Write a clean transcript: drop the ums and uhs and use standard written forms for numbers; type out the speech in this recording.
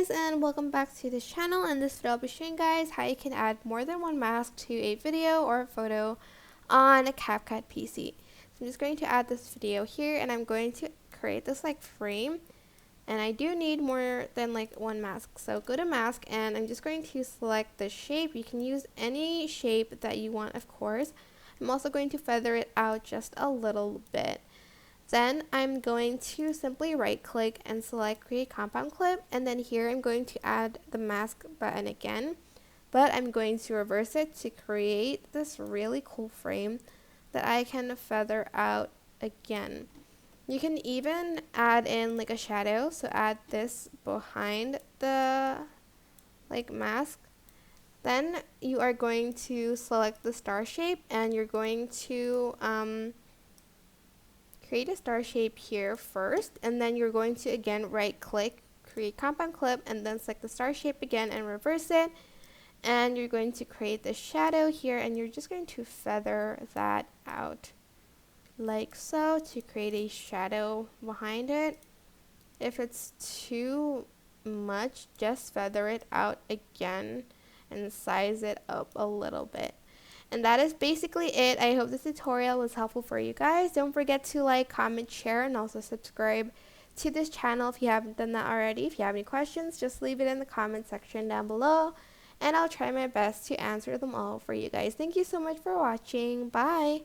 guys, and welcome back to this channel. And this video I'll be showing guys how you can add more than one mask to a video or a photo on a CapCut PC. So I'm just going to add this video here, and I'm going to create this frame, and I do need more than one mask. So go to mask, and I'm just going to select the shape. You can use any shape that you want, of course. I'm also going to feather it out just a little bit. Then I'm going to simply right click and select create compound clip, and then here I'm going to add the mask button again, but I'm going to reverse it to create this really cool frame that I can feather out again. You can even add in a shadow, so add this behind the mask. Then you are going to select the star shape, and you're going to create a star shape here first, and then you're going to again right click, create compound clip, and then select the star shape again and reverse it, and you're going to create the shadow here, and you're just going to feather that out like so to create a shadow behind it. If it's too much, just feather it out again and size it up a little bit. And that is basically it. I hope this tutorial was helpful for you guys. Don't forget to like, comment, share, and also subscribe to this channel if you haven't done that already. If you have any questions, just leave it in the comment section down below, and I'll try my best to answer them all for you guys. Thank you so much for watching. Bye!